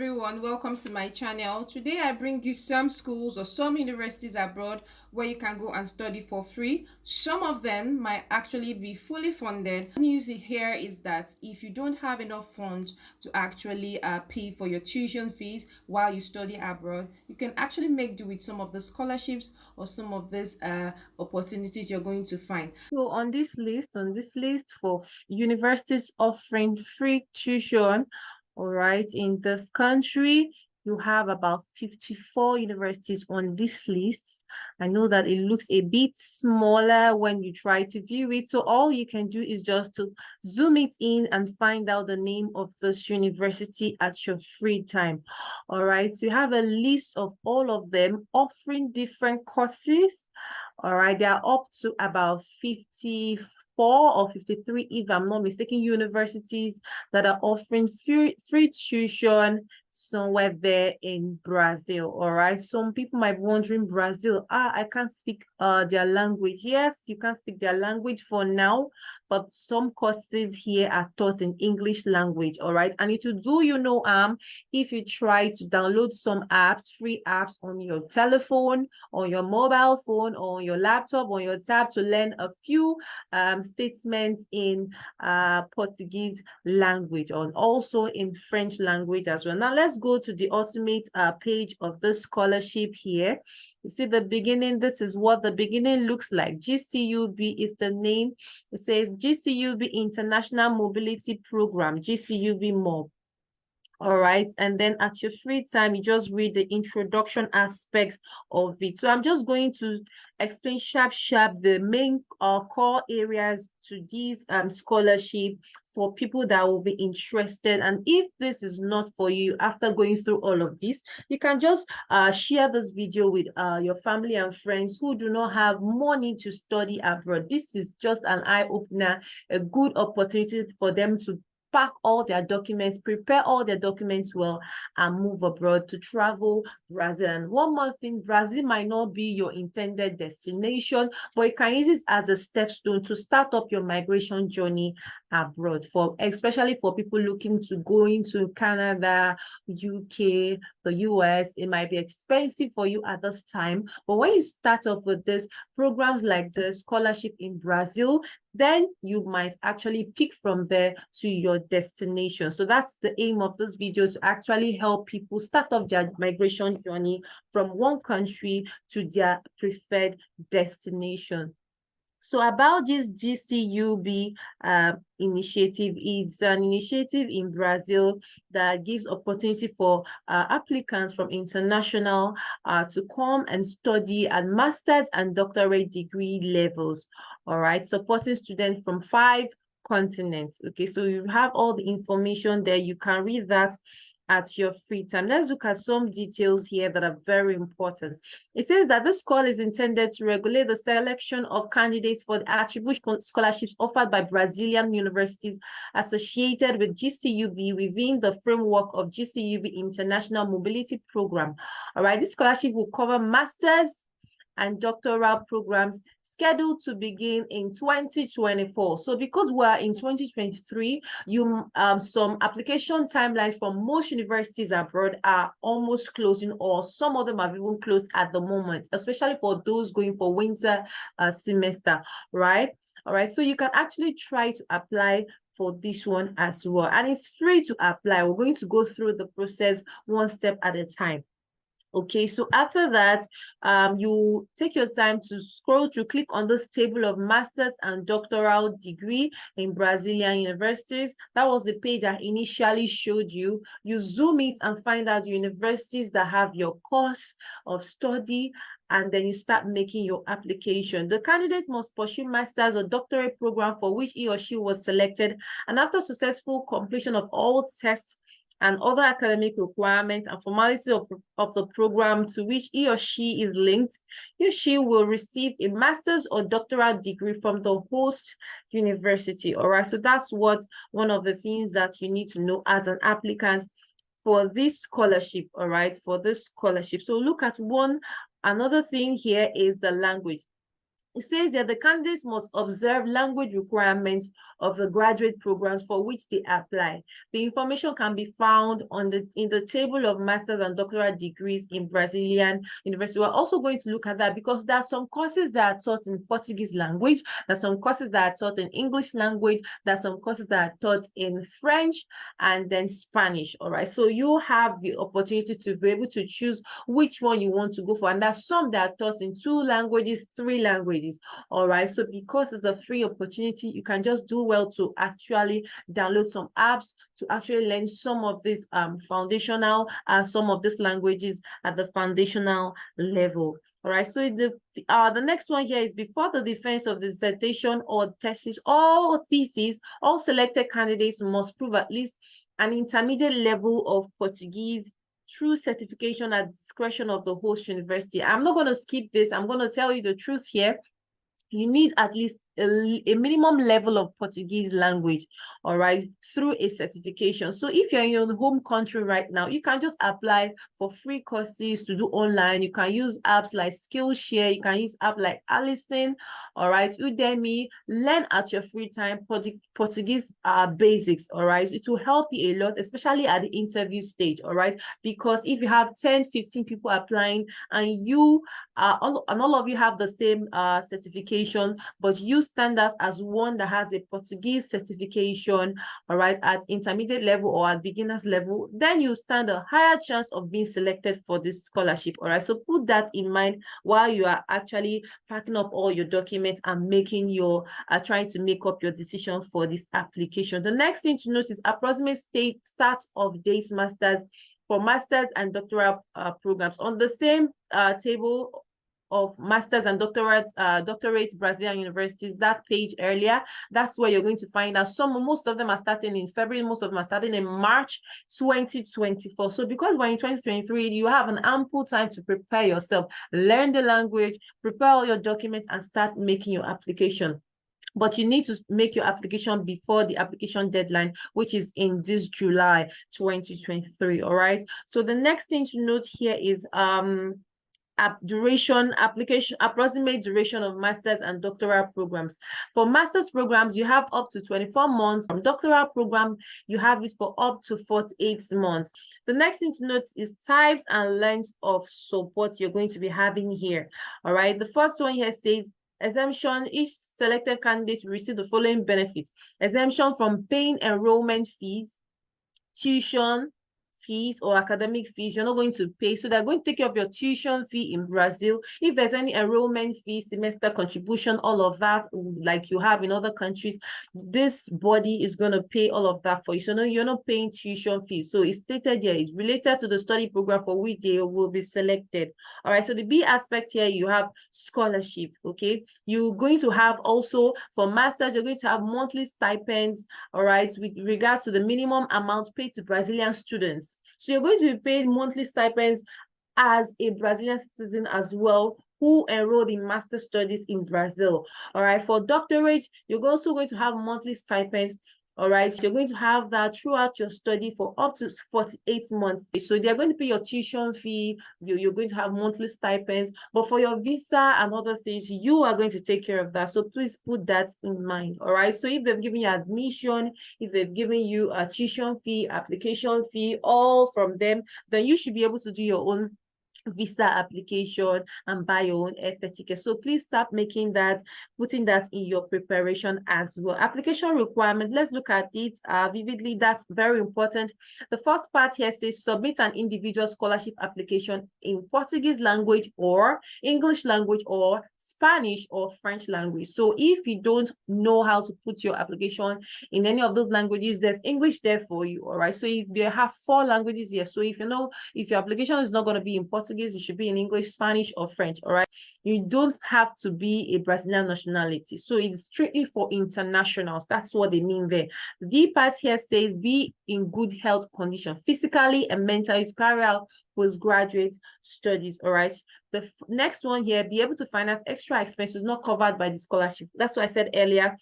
everyone, welcome to my channel. Today I bring you some schools or some universities abroad where you can go and study for free. Some of them might actually be fully funded. The news here is that if you don't have enough funds to actually pay for your tuition fees while you study abroad, you can actually make do with some of the scholarships or some of these opportunities you're going to find. So on this list for universities offering free tuition, all right, in this country, you have about 54 universities on this list. I know that it looks a bit smaller when you try to view it. So all you can do is just to zoom it in and find out the name of this university at your free time. All right, so you have a list of all of them offering different courses. All right, they are up to about 54 or 53, if I'm not mistaken, universities that are offering free tuition somewhere there in Brazil. All right, some people might be wondering, Brazil, I can't speak their language. Yes, you can't speak their language for now, but some courses here are taught in English language. All right, and it will do if you try to download some apps, free apps on your telephone, on your mobile phone, or on your laptop, or your tab to learn a few statements in Portuguese language, and also in French language as well. Now let's go to the ultimate page of the scholarship here. You see the beginning. This is what the beginning looks like. GCUB is the name. It says GCUB International Mobility Program, GCUB MOB. All right, and then at your free time, you just read the introduction aspects of it. So I'm just going to explain sharp the main core areas to these scholarship for people that will be interested. And if this is not for you, after going through all of this, you can just share this video with your family and friends who do not have money to study abroad. This is just an eye-opener, a good opportunity for them to pack all their documents, prepare all their documents well, and move abroad to travel Brazil. And one more thing, Brazil might not be your intended destination, but you can use it as a stepstone to start up your migration journey abroad, especially for people looking to go into Canada, UK, the US. It might be expensive for you at this time, but when you start off with this programs like the scholarship in Brazil, then you might actually pick from there to your destination. So that's the aim of this video, to actually help people start off their migration journey from one country to their preferred destination. So about this GCUB initiative, it's an initiative in Brazil that gives opportunity for applicants from international to come and study at master's and doctorate degree levels. All right, supporting students from 5 continents. Okay, so you have all the information there. You can read that at your free time. Let's look at some details here that are very important. It says that this call is intended to regulate the selection of candidates for the attribution scholarships offered by Brazilian universities associated with GCUB within the framework of GCUB International Mobility Program. All right, this scholarship will cover master's and doctoral programs scheduled to begin in 2024. So because we're in 2023, some application timelines from most universities abroad are almost closing, or some of them have even closed at the moment, especially for those going for winter semester, right? All right, so you can actually try to apply for this one as well, and it's free to apply. We're going to go through the process one step at a time. Okay, so after that, you take your time to scroll to click on this table of master's and doctoral degree in Brazilian universities. That was the page I initially showed you. You zoom it and find out the universities that have your course of study, and then you start making your application. The candidate must pursue master's or doctorate program for which he or she was selected, and after successful completion of all tests and other academic requirements and formalities of the program to which he or she is linked, he or she will receive a master's or doctoral degree from the host university. All right, so that's one of the things that you need to know as an applicant for this scholarship. All right, for this scholarship. So look at another thing here is the language. It says that the candidates must observe language requirements of the graduate programs for which they apply. The information can be found in the table of master's and doctoral degrees in Brazilian university. We're also going to look at that because there are some courses that are taught in Portuguese language, there are some courses that are taught in English language, there are some courses that are taught in French and then Spanish. All right, so you have the opportunity to be able to choose which one you want to go for, and there's some that are taught in 2 languages, 3 languages. All right, so because it's a free opportunity, you can just do well to actually download some apps to actually learn some of these foundational some of these languages at the foundational level. All right, so the next one here is before the defense of the dissertation or thesis or thesis, all selected candidates must prove at least an intermediate level of Portuguese through certification at discretion of the host university. I'm not going to skip this. I'm going to tell you the truth here. You need at least a minimum level of Portuguese language, all right, through a certification. So if you're in your home country right now, you can just apply for free courses to do online. You can use apps like Skillshare. You can use apps like Allison, all right, Udemy. Learn at your free time Portuguese basics, all right. It will help you a lot, especially at the interview stage, all right, because if you have 10, 15 people applying and you all of you have the same certification, but you stand out as one that has a Portuguese certification, all right, at intermediate level or at beginner's level, then you stand a higher chance of being selected for this scholarship, all right? So put that in mind while you are actually packing up all your documents and making your, trying to make up your decision for this application. The next thing to note is approximate start of date masters for masters and doctoral programs. On the same table of masters and doctorate Brazilian universities, that page earlier, that's where you're going to find out most of them are starting in February, most of them are starting in March 2024. So because we're in 2023, you have an ample time to prepare yourself, learn the language, prepare all your documents, and start making your application. But you need to make your application before the application deadline, which is in this July 2023. All right. So the next thing to note here is approximate duration of master's and doctoral programs. For master's programs, you have up to 24 months. From doctoral program, you have it for up to 48 months. The next thing to note is types and lengths of support you're going to be having here. All right. The first one here says exemption. Each selected candidate will receive the following benefits: exemption from paying enrollment fees, tuition fees, or academic fees. You're not going to pay, so they're going to take care of your tuition fee in Brazil. If there's any enrollment fee, semester contribution, all of that, like you have in other countries, this body is going to pay all of that for you. So no, you're not paying tuition fees. So it's stated here, it's related to the study program for which they will be selected. All right, so the B aspect here, you have scholarship. Okay, you're going to have also for masters, you're going to have monthly stipends, all right, with regards to the minimum amount paid to Brazilian students. So you're going to be paid monthly stipends as a Brazilian citizen as well, who enrolled in master studies in Brazil. All right, for doctorate, you're also going to have monthly stipends. All right, so you're going to have that throughout your study for up to 48 months. So they're going to pay your tuition fee, you're going to have monthly stipends, but for your visa and other things, you are going to take care of that. So please put that in mind. All right, so if they've given you admission, if they've given you a tuition fee, application fee, all from them, then you should be able to do your own visa application and buy your own airfare ticket. So please start making that, putting that in your preparation as well. Application requirement, let's look at it vividly. That's very important. The first part here says submit an individual scholarship application in Portuguese language or English language or Spanish or French language. So if you don't know how to put your application in any of those languages, there's English there for you. All right, so if they have 4 languages here, so if you know, if your application is not going to be in Portuguese, it should be in English, Spanish, or French. All right, you don't have to be a Brazilian nationality, so it's strictly for internationals. That's what they mean there. The D part here says be in good health condition, physically and mentally, to carry out postgraduate studies. All right, the next one here, be able to finance extra expenses not covered by the scholarship. That's what I said earlier.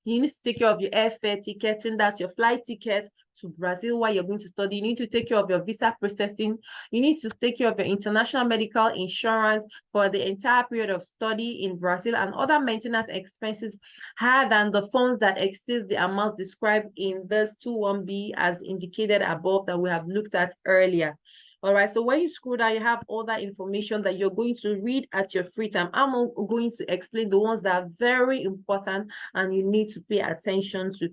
You need to take care of your airfare ticketing, that's your flight ticket to Brazil while you're going to study. You need to take care of your visa processing. You need to take care of your international medical insurance for the entire period of study in Brazil, and other maintenance expenses higher than the funds that exceed the amount described in this 21B as indicated above that we have looked at earlier. All right, so when you scroll down, you have all that information that you're going to read at your free time. I'm going to explain the ones that are very important and you need to pay attention to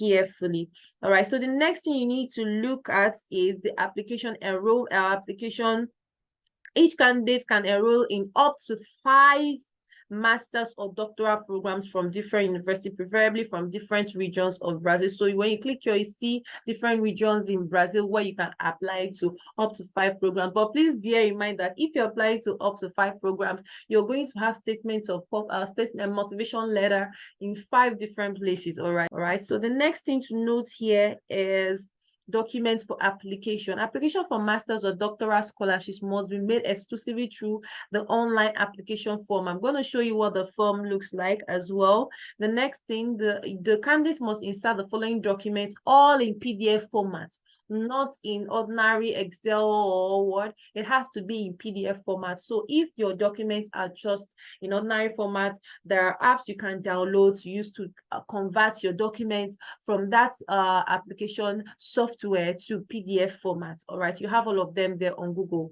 carefully. All right, so the next thing you need to look at is the application application. Each candidate can enroll in up to 5 master's or doctoral programs from different universities, preferably from different regions of Brazil. So when you click here, you see different regions in Brazil where you can apply to up to 5 programs. But please bear in mind that if you're applying to up to 5 programs, you're going to have statements of motivation letter in 5 different places. All right. So the next thing to note here is documents for application. Application for master's or doctoral scholarships must be made exclusively through the online application form. I'm going to show you what the form looks like as well. The next thing, the candidates must insert the following documents all in PDF format, not in ordinary Excel or Word. It has to be in PDF format. So if your documents are just in ordinary format, there are apps you can download to use to convert your documents from that application software to PDF format. All right, you have all of them there on Google.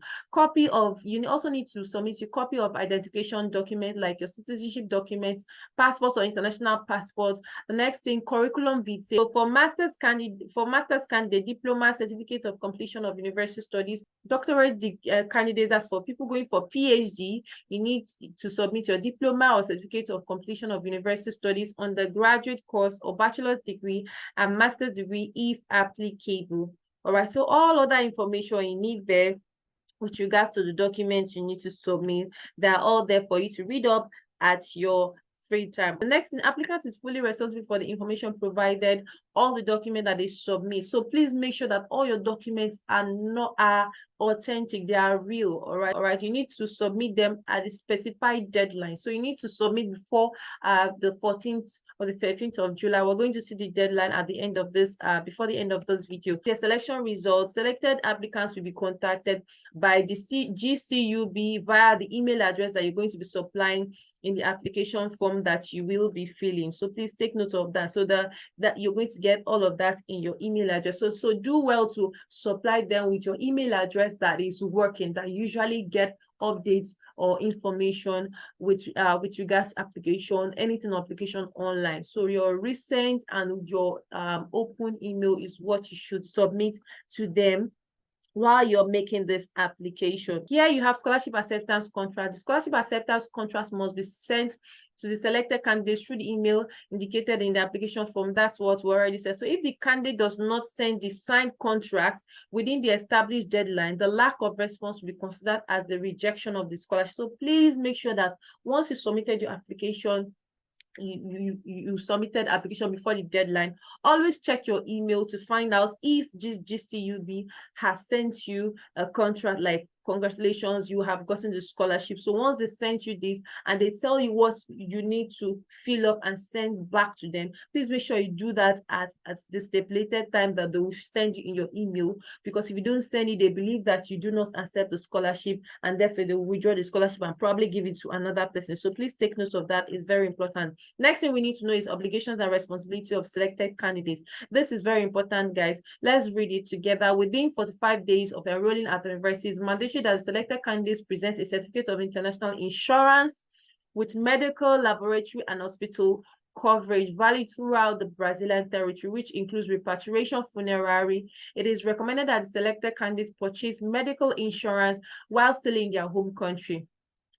You also need to submit your copy of identification document like your citizenship documents, passports or international passports. The next thing, curriculum vitae. So for master's candidate, diploma, certificate of completion of university studies, doctorate candidates, that's for people going for PhD, you need to submit your diploma or certificate of completion of university studies, undergraduate course or bachelor's degree and master's degree if applicable. All right, so all other information you need there with regards to the documents you need to submit, they're all there for you to read up at your free time. The next thing, applicant is fully responsible for the information provided, all the documents that they submit. So please make sure that all your documents are authentic, they are real. All right, you need to submit them at the specified deadline. So you need to submit before the 14th or the 13th of July. We're going to see the deadline at the end of this, before the end of this video. The selection results, selected applicants will be contacted by the GCUB via the email address that you're going to be supplying in the application form that you will be filling. So please take note of that, so that you're going to get all of that in your email address. So do well to supply them with your email address that is working, that usually get updates or information with regards to application, anything application online. So your recent and your open email is what you should submit to them while you're making this application. Here you have scholarship acceptance contract. The scholarship acceptance contract must be sent to the selected candidates through the email indicated in the application form. That's what we already said. So if the candidate does not send the signed contract within the established deadline, the lack of response will be considered as the rejection of the scholarship. So please make sure that once you submitted your application, you submitted application before the deadline, always check your email to find out if GCUB has sent you a contract like, congratulations, you have gotten the scholarship. So once they send you this and they tell you what you need to fill up and send back to them, please make sure you do that at the stipulated time that they will send you in your email, because if you don't send it, they believe that you do not accept the scholarship and therefore they will withdraw the scholarship and probably give it to another person. So please take note of that. It's very important. Next thing we need to know is obligations and responsibility of selected candidates. This is very important, guys. Let's read it together. Within 45 days of enrolling at the university, it's mandatory that the selected candidates present a certificate of international insurance with medical, laboratory, and hospital coverage valid throughout the Brazilian territory, which includes repatriation, funerary. It is recommended that the selected candidates purchase medical insurance while still in their home country.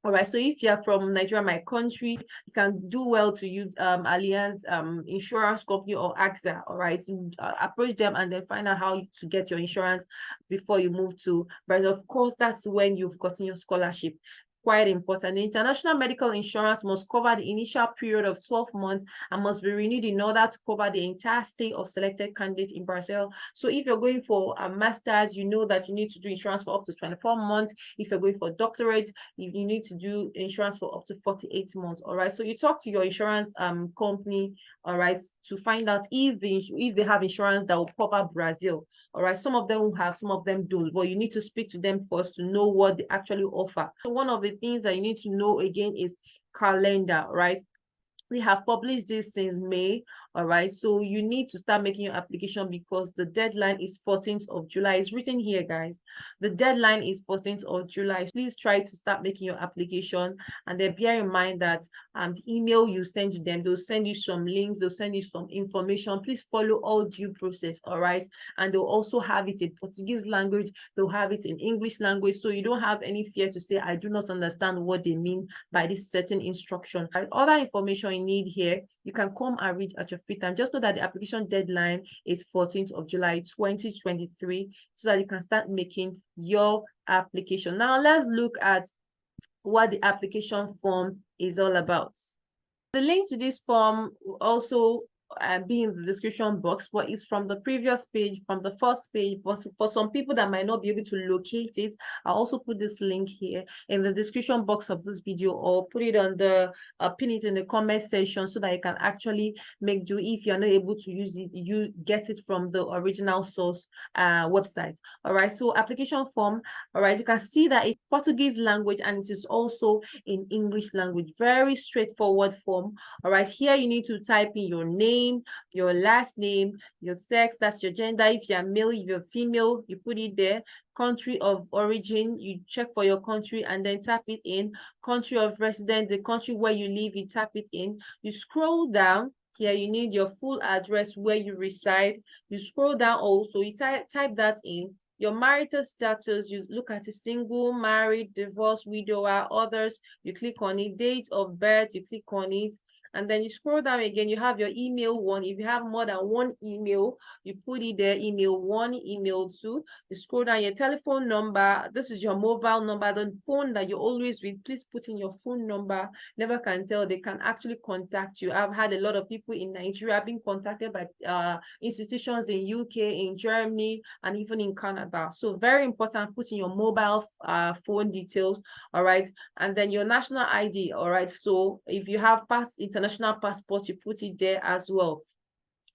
All right, so if you're from Nigeria, my country, you can do well to use Allianz insurance company or AXA. All right, so, approach them and then find out how to get your insurance before you move to Brazil. Of course, that's when you've gotten your scholarship. quite important. The international medical insurance must cover the initial period of 12 months and must be renewed in order to cover the entire stay of selected candidates in Brazil. So if you're going for a master's, you know that you need to do insurance for up to 24 months. If you're going for doctorate, you need to do insurance for up to 48 months. All right. So you talk to your insurance company, all right, to find out if they have insurance that will cover Brazil. All right, some of them will have, some of them don't, but you need to speak to them first to know what they actually offer. So one of the things that you need to know again is calendar, right? We have published this since May. All right, so you need to start making your application because the deadline is 14th of July. It's written here, guys. The deadline is 14th of July. Please try to start making your application, and then bear in mind that the email you send to them, they'll send you some links, they'll send you some information. Please follow all due process. All right, and they'll also have it in Portuguese language, they'll have it in English language, so you don't have any fear to say I do not understand what they mean by this certain instruction. Other information you need here, you can come and read at your free time. Just know that the application deadline is 14th of July 2023, so that you can start making your application. Now let's look at what the application form is all about. The link to this form will also be in the description box, but it's from the previous page, from the first page. But for some people that might not be able to locate it, I'll also put this link here in the description box of this video, or put it on the pin it in the comment section so that you can actually make do. If you're not able to use it, you get it from the original source website. All right, so application form, all right, you can see that it's Portuguese language and it is also in English language. Very straightforward form. All right, here you need to type in your name, your last name, your sex, that's your gender. If you're male, if you're female, you put it there. Country of origin, you check for your country and then tap it in. Country of residence, the country where you live, you tap it in. You scroll down. Here you need your full address where you reside. You scroll down also, you type that in. Your marital status, you look at it: single, married, divorced, widower, others. You click on it. Date of birth, you click on it. And then you scroll down again, you have your email one. If you have more than one email, you put it there: email 1, email 2. You scroll down, your telephone number. This is your mobile number, the phone that you always with. Please put in your phone number. Never can tell, they can actually contact you. I've had a lot of people in Nigeria being contacted by institutions in UK, in Germany, and even in Canada. So very important, put in your mobile phone details. All right, and then your national ID. All right, so if you have international passport, you put it there as well.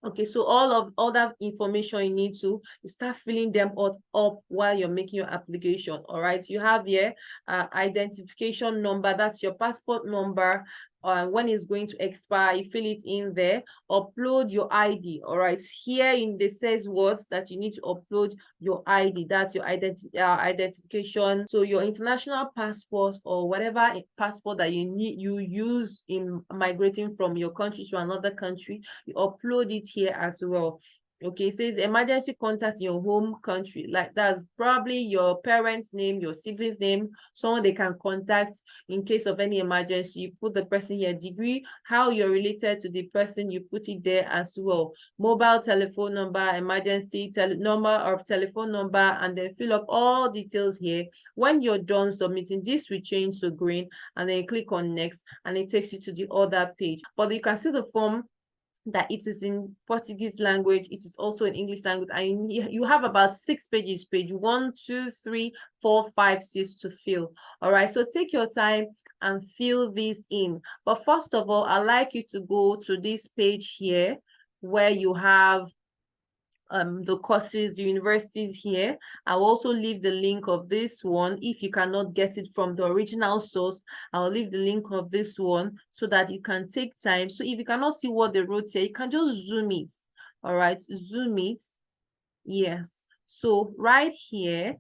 Okay, so all that information you need to start filling them up while you're making your application. All right, you have here identification number, that's your passport number. When it's going to expire, you fill it in there. Upload your ID. All right, here in the says words that you need to upload your ID, that's your identification. So your international passport or whatever passport that you use in migrating from your country to another country, you upload it here as well. Okay, it says emergency contact in your home country, like that's probably your parents' name, your siblings' name, someone they can contact in case of any emergency. You put the person here, degree, how you're related to the person, you put it there as well. Mobile telephone number, emergency number or telephone number, and then fill up all details here. When you're done submitting, this will change to green, and then you click on next, and it takes you to the other page. But you can see the form that it is in Portuguese language, it is also in English language, and you have about 6 pages, page 1, 2, 3, 4, 5, 6 to fill. All right, so take your time and fill this in. But first of all, I'd like you to go to this page here where you have the courses, the universities here. I'll also leave the link of this one. If you cannot get it from the original source, I'll leave the link of this one so that you can take time. So if you cannot see what they wrote here, you can just zoom it. All right, zoom it. Yes, so right here,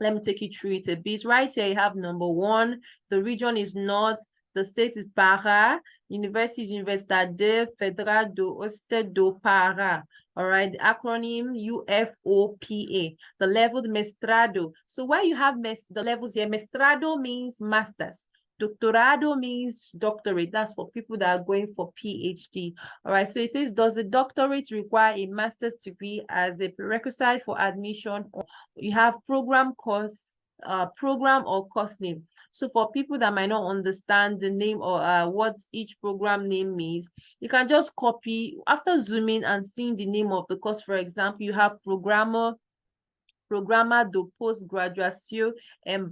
let me take you through it a bit. Right here, you have number 1, the region is North, the state is Para, University is Universidade Federal do Oeste do Pará. All right, the acronym UFOPA, the level mestrado. So where you have the levels here, mestrado means masters. Doctorado means doctorate. That's for people that are going for PhD. All right, so it says, does the doctorate require a master's degree as a prerequisite for admission? You have program course, program or course name. So for people that might not understand the name or what each program name means, you can just copy after zooming and seeing the name of the course. For example, you have Programa de Postgraduación en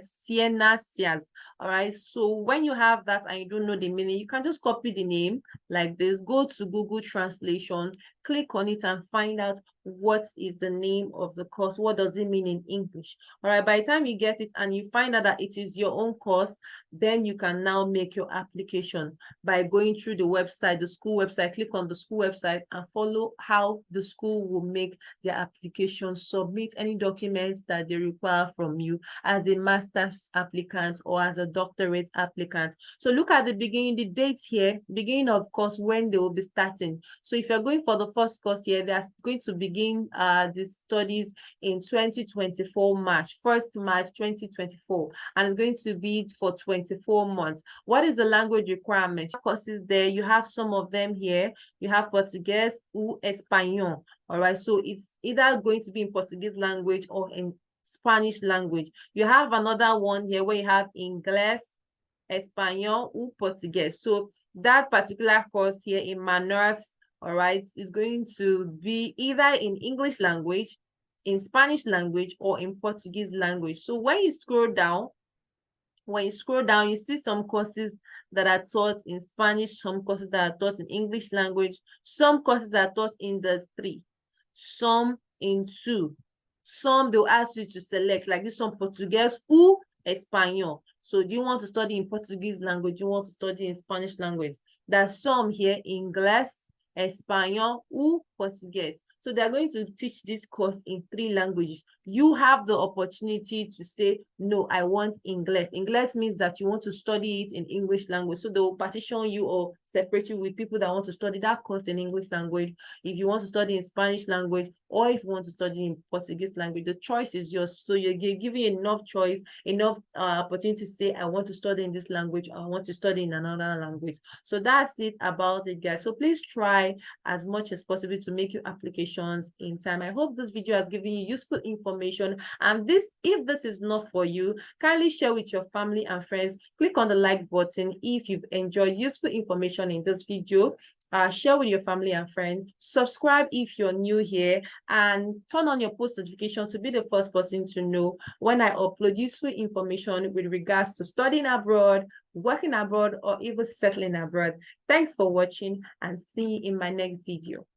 Ciencias. All right. So when you have that and you don't know the meaning, you can just copy the name like this, go to Google Translation, click on it and find out what is the name of the course. What does it mean in English? All right. By the time you get it and you find out that it is your own course, then you can now make your application by going through the website, the school website. Click on the school website and follow how the school will make their application. Submit any documents that they require from you as a master's applicant or as a doctorate applicant. So look at the beginning, the dates here, beginning of course when they will be starting. So if you're going for the first course here, they're going to begin the studies in 2024 March, 1st March 2024, and it's going to be for 24 months. What is the language requirement? Courses there, you have some of them here. You have Portuguese or Español. All right, so it's either going to be in Portuguese language or in Spanish language. You have another one here where you have English, Español, or Portuguese. So that particular course here in manners, all right, is going to be either in English language, in Spanish language, or in Portuguese language. So when you scroll down, you see some courses that are taught in Spanish, some courses that are taught in English language, some courses that are taught in the 3, some in 2, some they'll ask you to select, like this one, Portuguese or Español. So do you want to study in Portuguese language? Do you want to study in Spanish language? There's some here, English, Español, or Portuguese. So they're going to teach this course in 3 languages. You have the opportunity to say, no, I want English. English means that you want to study it in English language. So they will partition you or separate you with people that want to study that course in English language. If you want to study in Spanish language, or if you want to study in Portuguese language, the choice is yours. So you're giving enough choice, enough opportunity to say, I want to study in this language, I want to study in another language. So that's it about it, guys. So please try as much as possible to make your applications in time. I hope this video has given you useful information. And if this is not for you, kindly share with your family and friends. Click on the like button if you've enjoyed useful information in this video. Share with your family and friends. Subscribe if you're new here, and turn on your post notification to be the first person to know when I upload useful information with regards to studying abroad, working abroad, or even settling abroad. Thanks for watching, and see you in my next video.